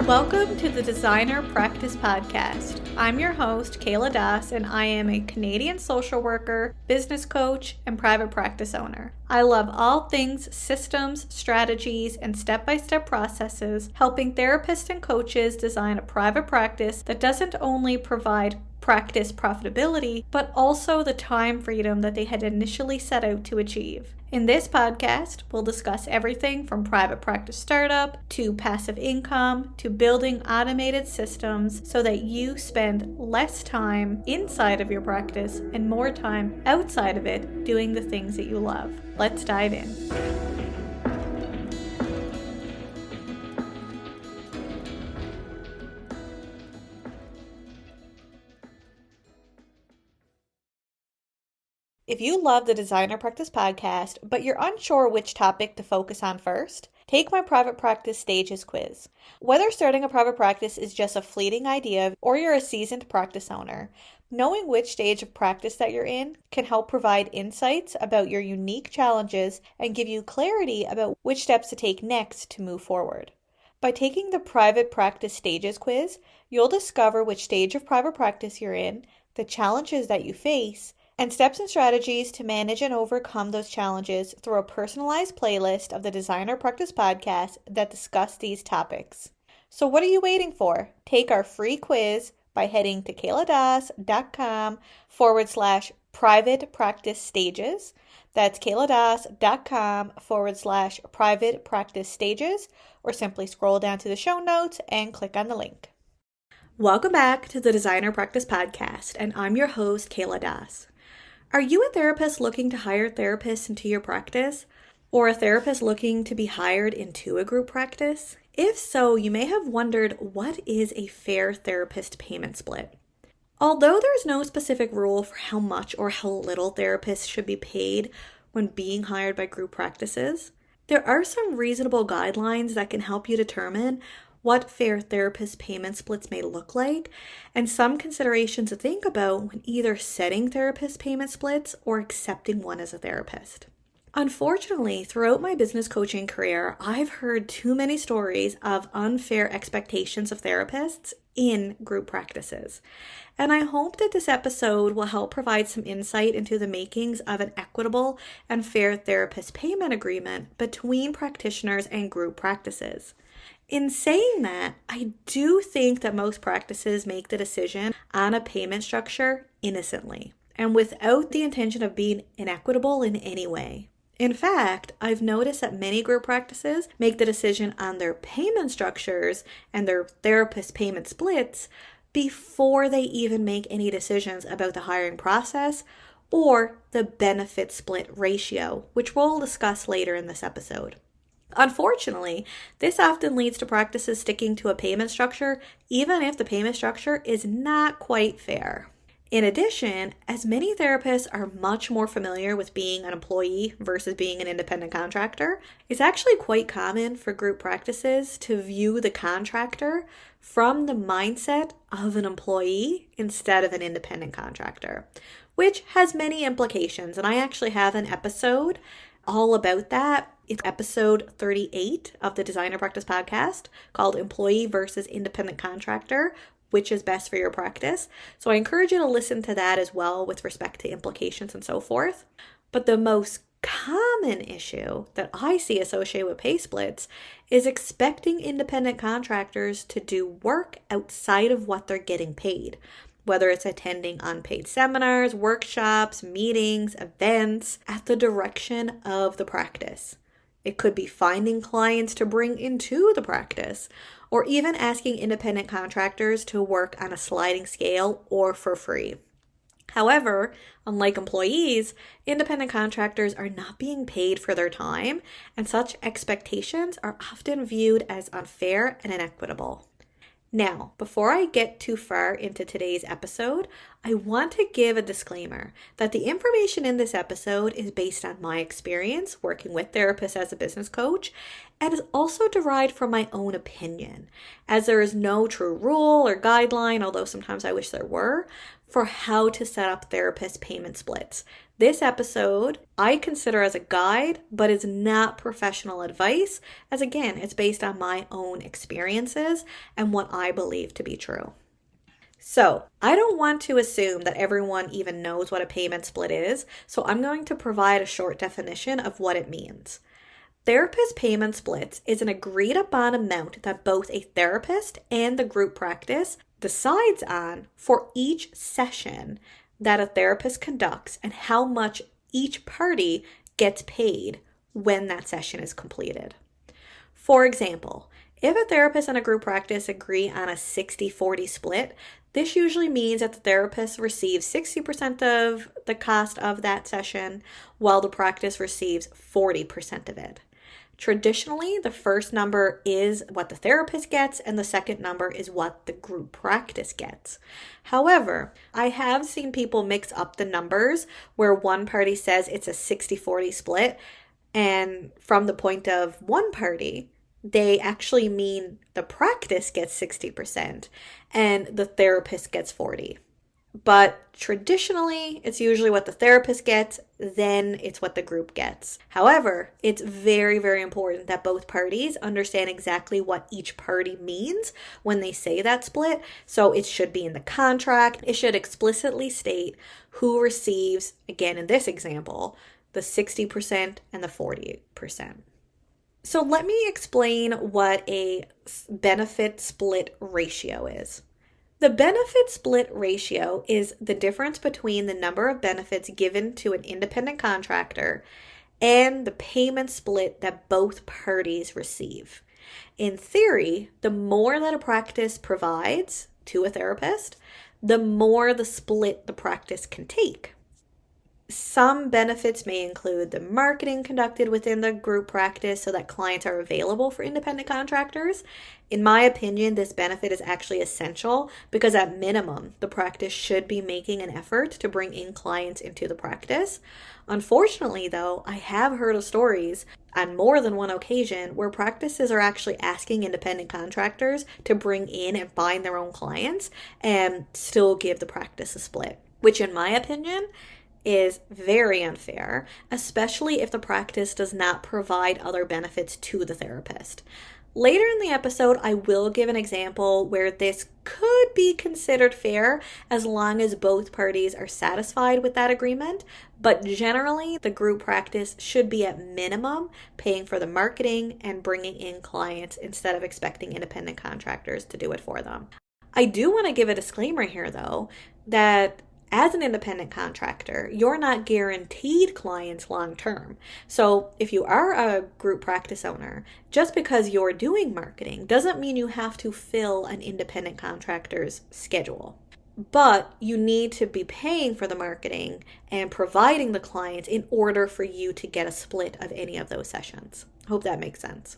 Welcome to the Designer Practice Podcast. I'm your host, Kayla Das, and I am a Canadian social worker, business coach, and private practice owner. I love all things systems, strategies, and step-by-step processes, helping therapists and coaches design a private practice that doesn't only provide practice profitability, but also the time freedom that they had initially set out to achieve. In this podcast, we'll discuss everything from private practice startup to passive income to building automated systems so that you spend less time inside of your practice and more time outside of it doing the things that you love. Let's dive in. If you love the Designer Practice Podcast, but you're unsure which topic to focus on first, take my private practice stages quiz. Whether starting a private practice is just a fleeting idea or you're a seasoned practice owner, knowing which stage of practice that you're in can help provide insights about your unique challenges and give you clarity about which steps to take next to move forward. By taking the private practice stages quiz, you'll discover which stage of private practice you're in, the challenges that you face, and steps and strategies to manage and overcome those challenges through a personalized playlist of the Designer Practice Podcast that discuss these topics. So what are you waiting for? Take our free quiz by heading to kayladas.com/private practice stages. That's kayladas.com/private practice stages, or simply scroll down to the show notes and click on the link. Welcome back to the Designer Practice Podcast, and I'm your host, Kayla Das. Are you a therapist looking to hire therapists into your practice? Or a therapist looking to be hired into a group practice? If so, you may have wondered, what is a fair therapist payment split? Although there's no specific rule for how much or how little therapists should be paid when being hired by group practices, there are some reasonable guidelines that can help you determine what fair therapist payment splits may look like, and some considerations to think about when either setting therapist payment splits or accepting one as a therapist. Unfortunately, throughout my business coaching career, I've heard too many stories of unfair expectations of therapists in group practices. And I hope that this episode will help provide some insight into the makings of an equitable and fair therapist payment agreement between practitioners and group practices. In saying that, I do think that most practices make the decision on a payment structure innocently and without the intention of being inequitable in any way. In fact, I've noticed that many group practices make the decision on their payment structures and their therapist payment splits before they even make any decisions about the hiring process or the benefit split ratio, which we'll discuss later in this episode. Unfortunately, this often leads to practices sticking to a payment structure, even if the payment structure is not quite fair. In addition, as many therapists are much more familiar with being an employee versus being an independent contractor, it's actually quite common for group practices to view the contractor from the mindset of an employee instead of an independent contractor, which has many implications. And I actually have an episode all about that. It's episode 38 of the Designer Practice Podcast called Employee versus Independent Contractor, which is best for your practice. So I encourage you to listen to that as well with respect to implications and so forth. But the most common issue that I see associated with pay splits is expecting independent contractors to do work outside of what they're getting paid. Whether it's attending unpaid seminars, workshops, meetings, events at the direction of the practice. It could be finding clients to bring into the practice, or even asking independent contractors to work on a sliding scale or for free. However, unlike employees, independent contractors are not being paid for their time, and such expectations are often viewed as unfair and inequitable. Now, before I get too far into today's episode, I want to give a disclaimer that the information in this episode is based on my experience working with therapists as a business coach and is also derived from my own opinion, as there is no true rule or guideline, although sometimes I wish there were, for how to set up therapist payment splits. This episode I consider as a guide, but is not professional advice, as again, it's based on my own experiences and what I believe to be true. So, I don't want to assume that everyone even knows what a payment split is, so I'm going to provide a short definition of what it means. Therapist payment splits is an agreed upon amount that both a therapist and the group practice decides on for each session that a therapist conducts and how much each party gets paid when that session is completed. For example, if a therapist and a group practice agree on a 60-40 split, this usually means that the therapist receives 60% of the cost of that session, while the practice receives 40% of it. Traditionally, the first number is what the therapist gets, and the second number is what the group practice gets. However, I have seen people mix up the numbers where one party says it's a 60-40 split, and from the point of one party, they actually mean the practice gets 60% and the therapist gets 40%. But traditionally, it's usually what the therapist gets, then it's what the group gets. However, it's very, very important that both parties understand exactly what each party means when they say that split. So it should be in the contract. It should explicitly state who receives, again, in this example, the 60% and the 40%. So let me explain what a benefit split ratio is. The benefit split ratio is the difference between the number of benefits given to an independent contractor and the payment split that both parties receive. In theory, the more that a practice provides to a therapist, the more the split the practice can take. Some benefits may include the marketing conducted within the group practice so that clients are available for independent contractors. In my opinion, this benefit is actually essential because at minimum, the practice should be making an effort to bring in clients into the practice. Unfortunately, though, I have heard of stories on more than one occasion where practices are actually asking independent contractors to bring in and find their own clients and still give the practice a split, which in my opinion is very unfair, especially if the practice does not provide other benefits to the therapist. Later in the episode, I will give an example where this could be considered fair as long as both parties are satisfied with that agreement, but generally the group practice should be at minimum paying for the marketing and bringing in clients instead of expecting independent contractors to do it for them. I do want to give a disclaimer here though, that as an independent contractor, you're not guaranteed clients long term. So if you are a group practice owner, just because you're doing marketing doesn't mean you have to fill an independent contractor's schedule. But you need to be paying for the marketing and providing the clients in order for you to get a split of any of those sessions. Hope that makes sense.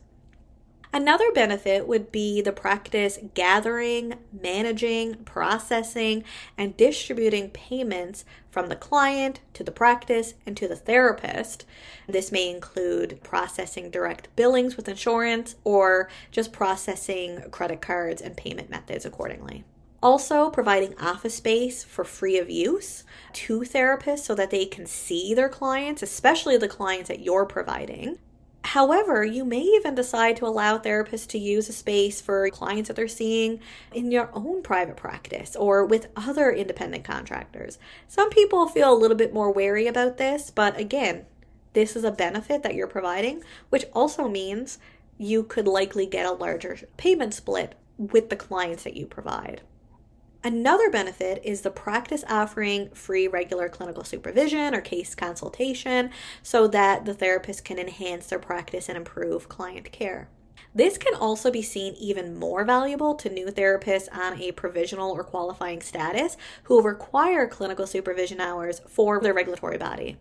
Another benefit would be the practice gathering, managing, processing, and distributing payments from the client to the practice and to the therapist. This may include processing direct billings with insurance or just processing credit cards and payment methods accordingly. Also, providing office space for free of use to therapists so that they can see their clients, especially the clients that you're providing. However, you may even decide to allow therapists to use a space for clients that they're seeing in your own private practice or with other independent contractors. Some people feel a little bit more wary about this, but again, this is a benefit that you're providing, which also means you could likely get a larger payment split with the clients that you provide. Another benefit is the practice offering free regular clinical supervision or case consultation so that the therapist can enhance their practice and improve client care. This can also be seen even more valuable to new therapists on a provisional or qualifying status who require clinical supervision hours for their regulatory body.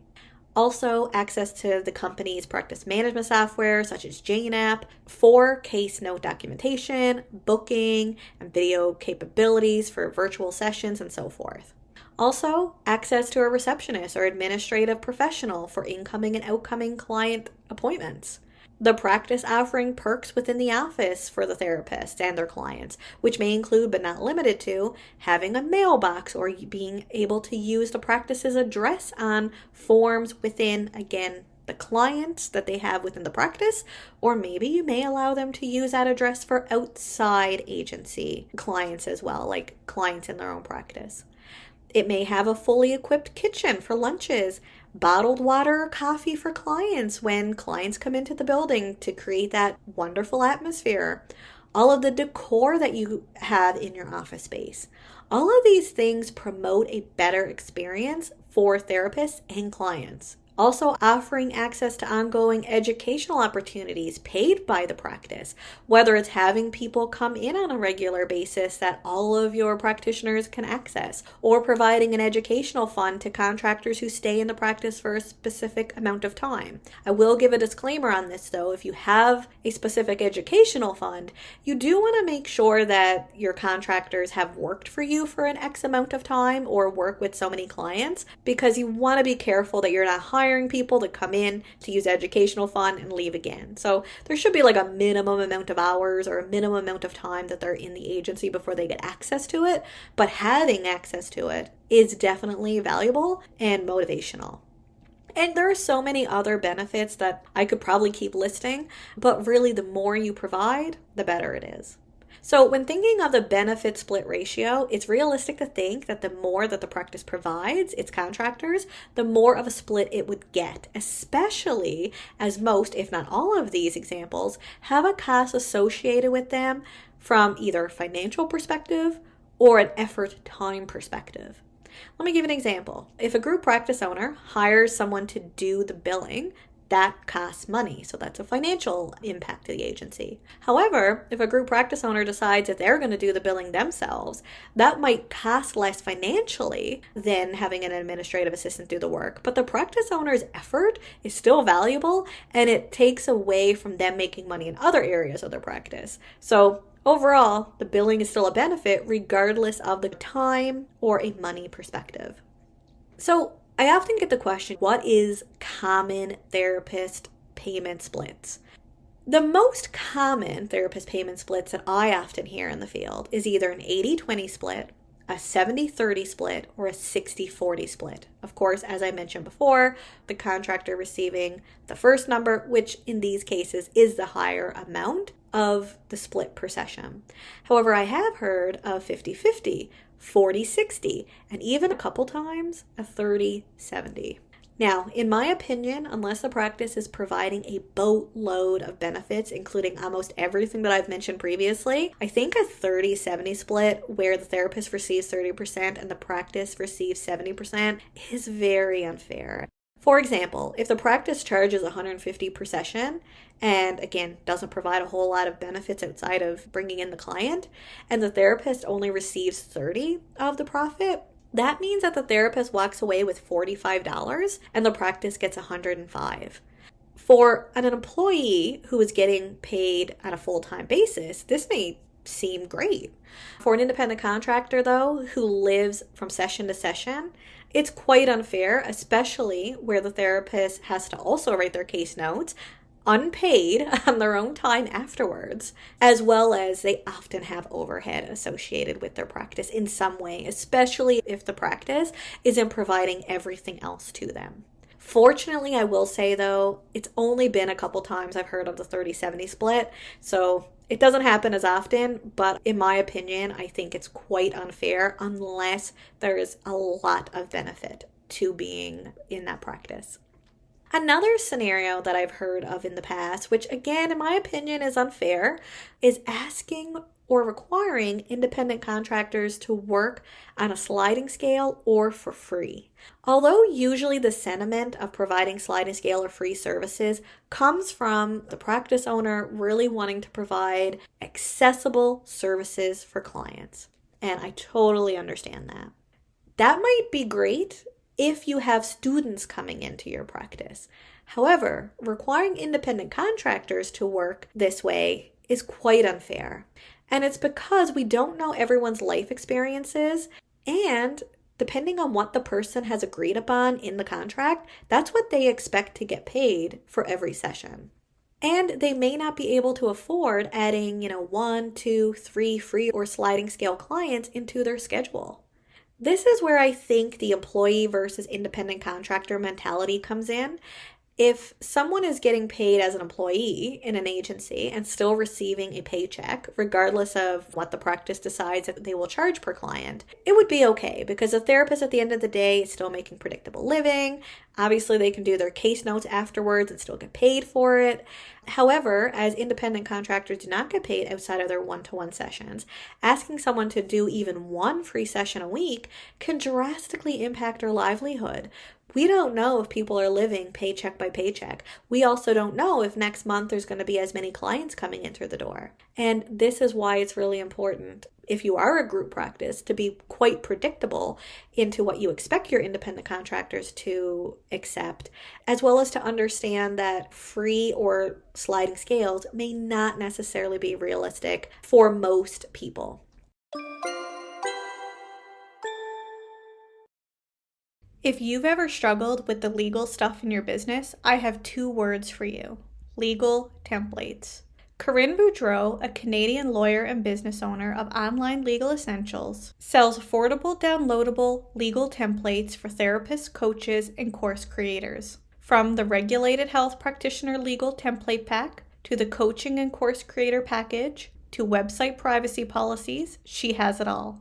Also, access to the company's practice management software, such as JNAP, for case note documentation, booking, and video capabilities for virtual sessions, and so forth. Also, access to a receptionist or administrative professional for incoming and outgoing client appointments. The practice offering perks within the office for the therapist and their clients, which may include but not limited to having a mailbox or being able to use the practice's address on forms within, again, the clients that they have within the practice, or maybe you may allow them to use that address for outside agency clients as well, like clients in their own practice. It may have a fully equipped kitchen for lunches, bottled water or coffee for clients when clients come into the building to create that wonderful atmosphere. All of the decor that you have in your office space. All of these things promote a better experience for therapists and clients. Also offering access to ongoing educational opportunities paid by the practice, whether it's having people come in on a regular basis that all of your practitioners can access, or providing an educational fund to contractors who stay in the practice for a specific amount of time. I will give a disclaimer on this though. If you have a specific educational fund, you do want to make sure that your contractors have worked for you for an X amount of time or work with so many clients, because you want to be careful that you're not hiring people to come in to use educational fund and leave again. So there should be like a minimum amount of hours or a minimum amount of time that they're in the agency before they get access to it. But having access to it is definitely valuable and motivational. And there are so many other benefits that I could probably keep listing, but really the more you provide, the better it is. So when thinking of the benefit split ratio, it's realistic to think that the more that the practice provides its contractors, the more of a split it would get, especially as most, if not all of these examples, have a cost associated with them from either a financial perspective or an effort time perspective. Let me give an example. If a group practice owner hires someone to do the billing, that costs money. So that's a financial impact to the agency. However, if a group practice owner decides that they're going to do the billing themselves, that might cost less financially than having an administrative assistant do the work. But the practice owner's effort is still valuable, and it takes away from them making money in other areas of their practice. So overall, the billing is still a benefit regardless of the time or a money perspective. So I often get the question, what is common therapist payment splits? The most common therapist payment splits that I often hear in the field is either an 80-20 split, a 70-30 split, or a 60-40 split. Of course, as I mentioned before, the contractor receiving the first number, which in these cases is the higher amount of the split per session. However, I have heard of 50-50, 40-60, and even a couple times a 30-70. Now, in my opinion, unless the practice is providing a boatload of benefits, including almost everything that I've mentioned previously, I think a 30-70 split where the therapist receives 30% and the practice receives 70% is very unfair. For example, if the practice charges $150 per session and again doesn't provide a whole lot of benefits outside of bringing in the client, and the therapist only receives 30 of the profit, that means that the therapist walks away with $45 and the practice gets $105. For an employee who is getting paid on a full-time basis, this may seem great. For an independent contractor, though, who lives from session to session, it's quite unfair, especially where the therapist has to also write their case notes, unpaid on their own time afterwards, as well as they often have overhead associated with their practice in some way, especially if the practice isn't providing everything else to them. Fortunately, I will say though, it's only been a couple times I've heard of the 30-70 split, so it doesn't happen as often, but in my opinion, I think it's quite unfair unless there is a lot of benefit to being in that practice. Another scenario that I've heard of in the past, which again, in my opinion, is unfair, is asking or requiring independent contractors to work on a sliding scale or for free. Although usually the sentiment of providing sliding scale or free services comes from the practice owner really wanting to provide accessible services for clients. And I totally understand that. That might be great if you have students coming into your practice. However, requiring independent contractors to work this way is quite unfair. And it's because we don't know everyone's life experiences, and depending on what the person has agreed upon in the contract, that's what they expect to get paid for every session. And they may not be able to afford adding, 1, 2, 3 free or sliding scale clients into their schedule. This is where I think the employee versus independent contractor mentality comes in. If someone is getting paid as an employee in an agency and still receiving a paycheck, regardless of what the practice decides that they will charge per client, it would be okay because the therapist at the end of the day is still making predictable living. Obviously, they can do their case notes afterwards and still get paid for it. However, as independent contractors do not get paid outside of their one-to-one sessions, asking someone to do even one free session a week can drastically impact their livelihood. We don't know if people are living paycheck by paycheck. We also don't know if next month there's going to be as many clients coming in through the door. And this is why it's really important, if you are a group practice, to be quite predictable into what you expect your independent contractors to accept, as well as to understand that free or sliding scales may not necessarily be realistic for most people. If you've ever struggled with the legal stuff in your business, I have 2 words for you: legal templates. Corinne Boudreau, a Canadian lawyer and business owner of Online Legal Essentials, sells affordable, downloadable legal templates for therapists, coaches, and course creators. From the Regulated Health Practitioner Legal Template Pack to the Coaching and Course Creator Package to website privacy policies, she has it all.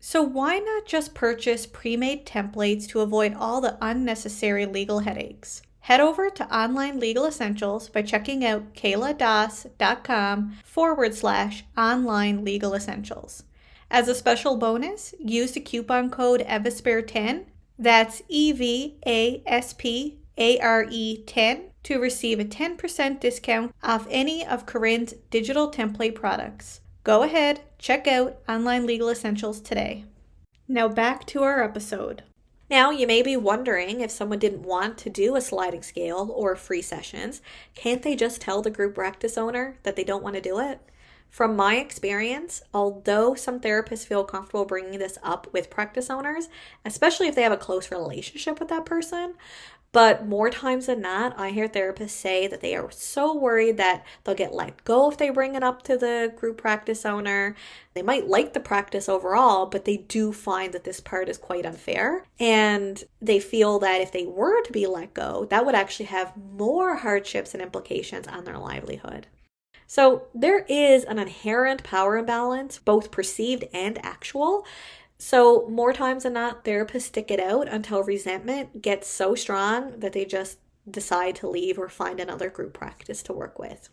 So why not just purchase pre-made templates to avoid all the unnecessary legal headaches? Head over to Online Legal Essentials by checking out kayladas.com/online legal essentials. As a special bonus, use the coupon code EVASPARE10, that's EVASPARE10, to receive a 10% discount off any of Corinne's digital template products. Go ahead, check out Online Legal Essentials today. Now back to our episode. Now, you may be wondering, if someone didn't want to do a sliding scale or free sessions, can't they just tell the group practice owner that they don't want to do it? From my experience, although some therapists feel comfortable bringing this up with practice owners, especially if they have a close relationship with that person, but more times than not, I hear therapists say that they are so worried that they'll get let go if they bring it up to the group practice owner. They might like the practice overall, but they do find that this part is quite unfair. And they feel that if they were to be let go, that would actually have more hardships and implications on their livelihood. So there is an inherent power imbalance, both perceived and actual. So more times than not, therapists stick it out until resentment gets so strong that they just decide to leave or find another group practice to work with.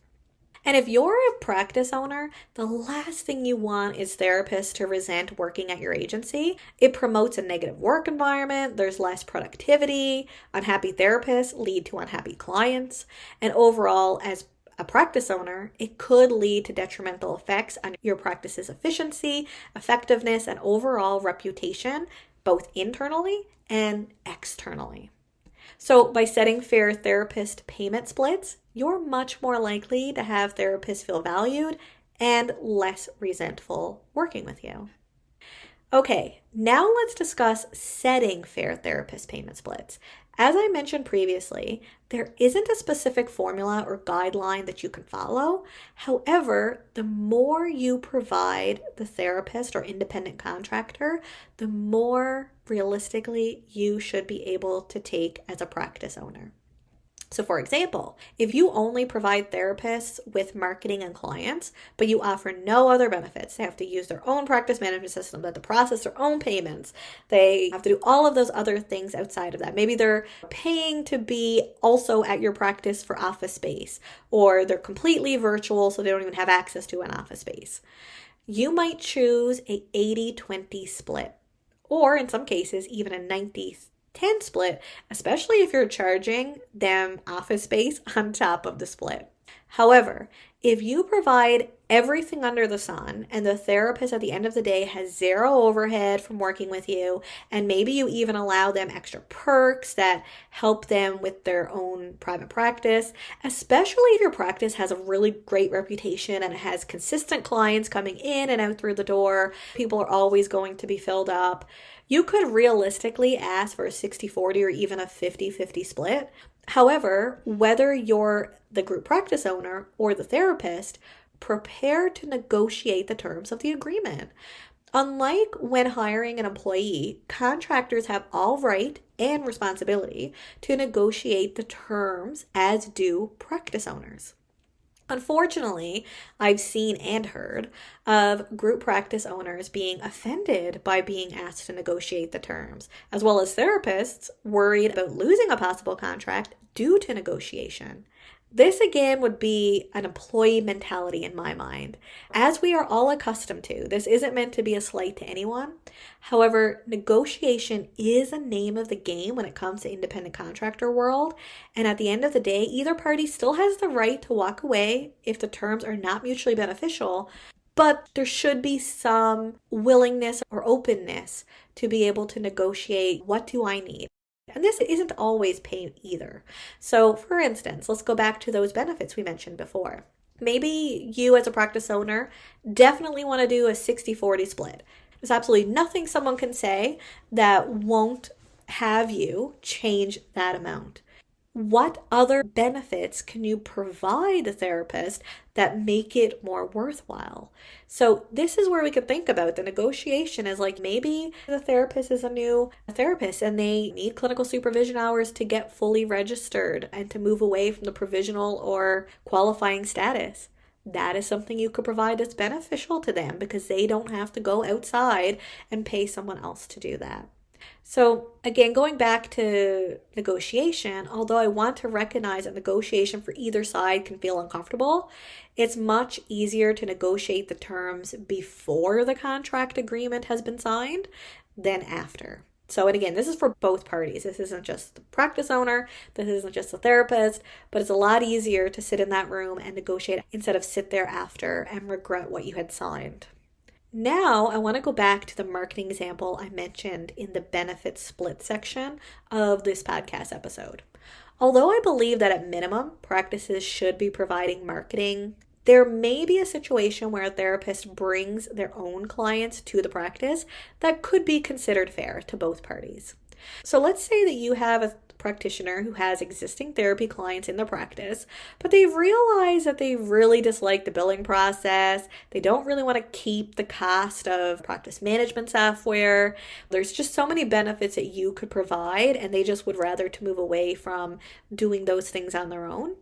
And if you're a practice owner, the last thing you want is therapists to resent working at your agency. It promotes a negative work environment, there's less productivity, unhappy therapists lead to unhappy clients, and overall, as a practice owner, it could lead to detrimental effects on your practice's efficiency, effectiveness, and overall reputation, both internally and externally. So by setting fair therapist payment splits, you're much more likely to have therapists feel valued and less resentful working with you. Okay, now let's discuss setting fair therapist payment splits. As I mentioned previously, there isn't a specific formula or guideline that you can follow. However, the more you provide the therapist or independent contractor, the more realistically you should be able to take as a practice owner. So for example, if you only provide therapists with marketing and clients, but you offer no other benefits, they have to use their own practice management system, they have to process their own payments, they have to do all of those other things outside of that. Maybe they're paying to be also at your practice for office space, or they're completely virtual so they don't even have access to an office space. You might choose a 80-20 split, or in some cases, even a 90-10 split, especially if you're charging them office space on top of the split. However, if you provide everything under the sun, and the therapist at the end of the day has zero overhead from working with you, and maybe you even allow them extra perks that help them with their own private practice, especially if your practice has a really great reputation and it has consistent clients coming in and out through the door, people are always going to be filled up. You could realistically ask for a 60-40 or even a 50-50 split. However, whether you're the group practice owner or the therapist, prepare to negotiate the terms of the agreement. Unlike when hiring an employee, contractors have all right and responsibility to negotiate the terms, as do practice owners. Unfortunately, I've seen and heard of group practice owners being offended by being asked to negotiate the terms, as well as therapists worried about losing a possible contract due to negotiation. This again would be an employee mentality in my mind. As we are all accustomed to, this isn't meant to be a slight to anyone. However, negotiation is a name of the game when it comes to independent contractor world. And at the end of the day, either party still has the right to walk away if the terms are not mutually beneficial. But there should be some willingness or openness to be able to negotiate, what do I need? And this isn't always paid either. So for instance, let's go back to those benefits we mentioned before. Maybe you as a practice owner definitely want to do a 60-40 split. There's absolutely nothing someone can say that won't have you change that amount. What other benefits can you provide the therapist that make it more worthwhile? So this is where we could think about the negotiation is like maybe the therapist is a new therapist and they need clinical supervision hours to get fully registered and to move away from the provisional or qualifying status. That is something you could provide that's beneficial to them because they don't have to go outside and pay someone else to do that. So again, going back to negotiation, although I want to recognize that negotiation for either side can feel uncomfortable, it's much easier to negotiate the terms before the contract agreement has been signed than after. So, and again, this is for both parties. This isn't just the practice owner, this isn't just the therapist, but it's a lot easier to sit in that room and negotiate instead of sit there after and regret what you had signed. Now, I want to go back to the marketing example I mentioned in the benefit split section of this podcast episode. Although I believe that at minimum, practices should be providing marketing, there may be a situation where a therapist brings their own clients to the practice that could be considered fair to both parties. So let's say that you have a practitioner who has existing therapy clients in the practice, but they've realized that they really dislike the billing process. They don't really want to keep the cost of practice management software. There's just so many benefits that you could provide, and they just would rather to move away from doing those things on their own.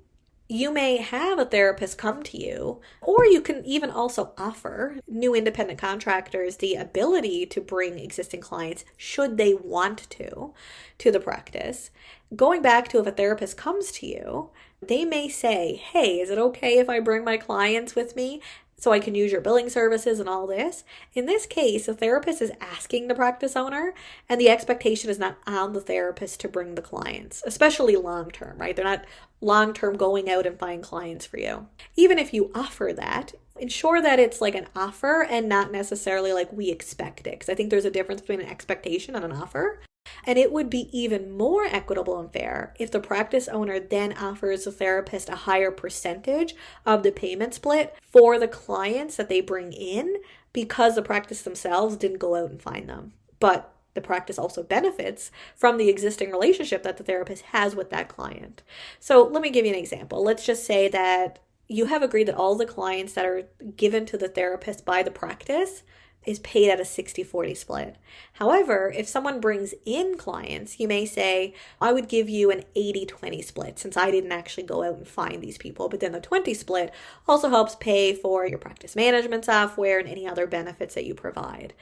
You may have a therapist come to you, or you can even also offer new independent contractors the ability to bring existing clients, should they want to the practice. Going back to if a therapist comes to you, they may say, hey, is it okay if I bring my clients with me so I can use your billing services and all this? In this case, the therapist is asking the practice owner, and the expectation is not on the therapist to bring the clients, especially long-term, right? They're not long-term going out and finding clients for you. Even if you offer that, ensure that it's like an offer and not necessarily like we expect it. Because I think there's a difference between an expectation and an offer. And it would be even more equitable and fair if the practice owner then offers the therapist a higher percentage of the payment split for the clients that they bring in, because the practice themselves didn't go out and find them. But the practice also benefits from the existing relationship that the therapist has with that client. So let me give you an example. Let's just say that you have agreed that all the clients that are given to the therapist by the practice is paid at a 60-40 split. However, if someone brings in clients, you may say, I would give you an 80-20 split since I didn't actually go out and find these people. But then the 20 split also helps pay for your practice management software and any other benefits that you provide.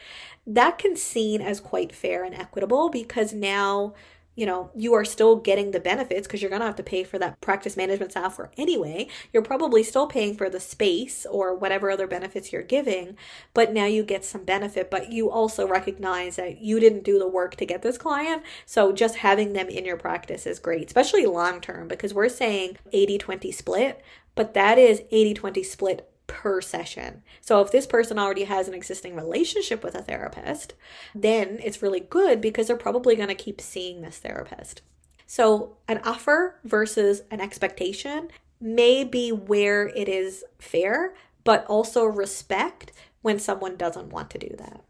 That can be seen as quite fair and equitable because now, you are still getting the benefits because you're going to have to pay for that practice management software anyway. You're probably still paying for the space or whatever other benefits you're giving, but now you get some benefit, but you also recognize that you didn't do the work to get this client. So just having them in your practice is great, especially long-term, because we're saying 80-20 split, but that is 80-20 split per session. So if this person already has an existing relationship with a therapist, then it's really good because they're probably going to keep seeing this therapist. So an offer versus an expectation may be where it is fair, but also respect when someone doesn't want to do that.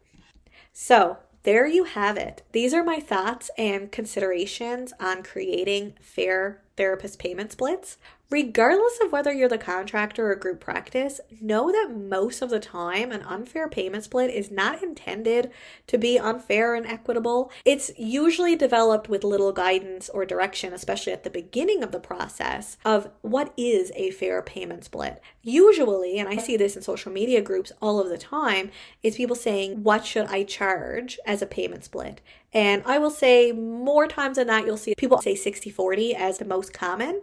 So there you have it. These are my thoughts and considerations on creating fair therapist payment splits. Regardless of whether you're the contractor or group practice, know that most of the time an unfair payment split is not intended to be unfair and equitable. It's usually developed with little guidance or direction, especially at the beginning of the process, of what is a fair payment split. Usually, and I see this in social media groups all of the time, is people saying, what should I charge as a payment split? And I will say more times than not, you'll see people say 60-40 as the most common.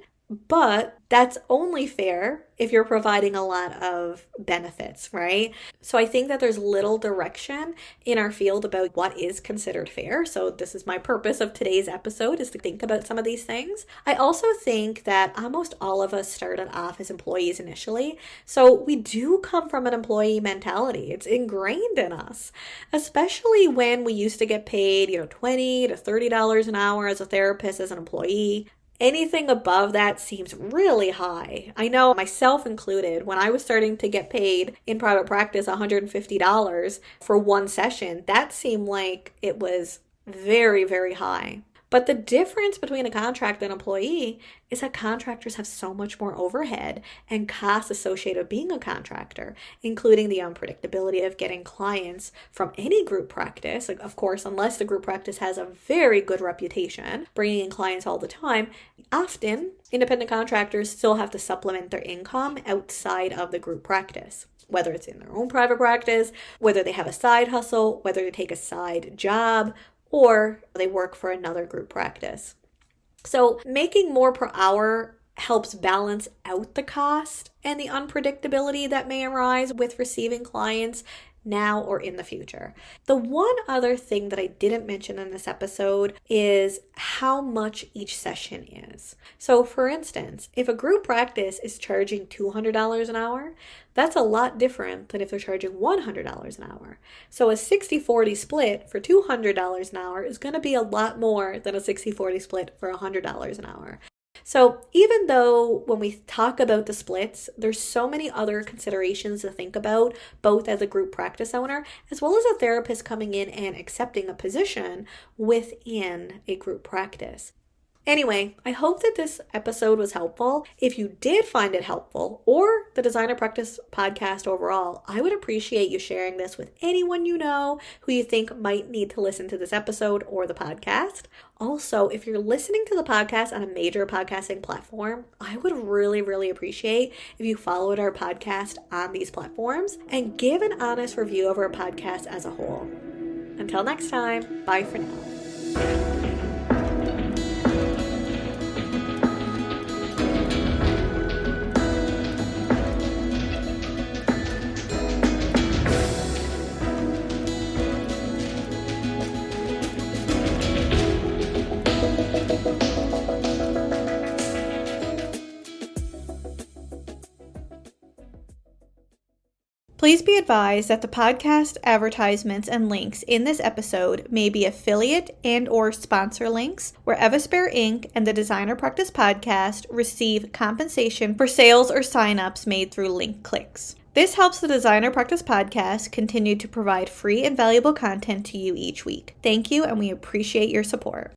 But that's only fair if you're providing a lot of benefits, right? So I think that there's little direction in our field about what is considered fair. So this is my purpose of today's episode, is to think about some of these things. I also think that almost all of us started off as employees initially. So we do come from an employee mentality. It's ingrained in us, especially when we used to get paid, $20 to $30 an hour as a therapist, as an employee. Anything above that seems really high. I know, myself included, when I was starting to get paid in private practice $150 for one session, that seemed like it was very, very high. But the difference between a contractor and employee is that contractors have so much more overhead and costs associated with being a contractor, including the unpredictability of getting clients from any group practice. Like, of course, unless the group practice has a very good reputation, bringing in clients all the time, often independent contractors still have to supplement their income outside of the group practice. Whether it's in their own private practice, whether they have a side hustle, whether they take a side job, or they work for another group practice. So making more per hour helps balance out the cost and the unpredictability that may arise with receiving clients now or in the future. The one other thing that I didn't mention in this episode is how much each session is. So for instance, if a group practice is charging $200 an hour, that's a lot different than if they're charging $100 an hour. So a 60-40 split for $200 an hour is going to be a lot more than a 60-40 split for $100 an hour. So even though when we talk about the splits, there's so many other considerations to think about, both as a group practice owner, as well as a therapist coming in and accepting a position within a group practice. Anyway, I hope that this episode was helpful. If you did find it helpful, or the Designer Practice podcast overall, I would appreciate you sharing this with anyone you know who you think might need to listen to this episode or the podcast. Also, if you're listening to the podcast on a major podcasting platform, I would really, really appreciate if you followed our podcast on these platforms and give an honest review of our podcast as a whole. Until next time, bye for now. Please be advised that the podcast advertisements and links in this episode may be affiliate and or sponsor links where Evaspare Inc. and the Designer Practice podcast receive compensation for sales or signups made through link clicks. This helps the Designer Practice podcast continue to provide free and valuable content to you each week. Thank you, and we appreciate your support.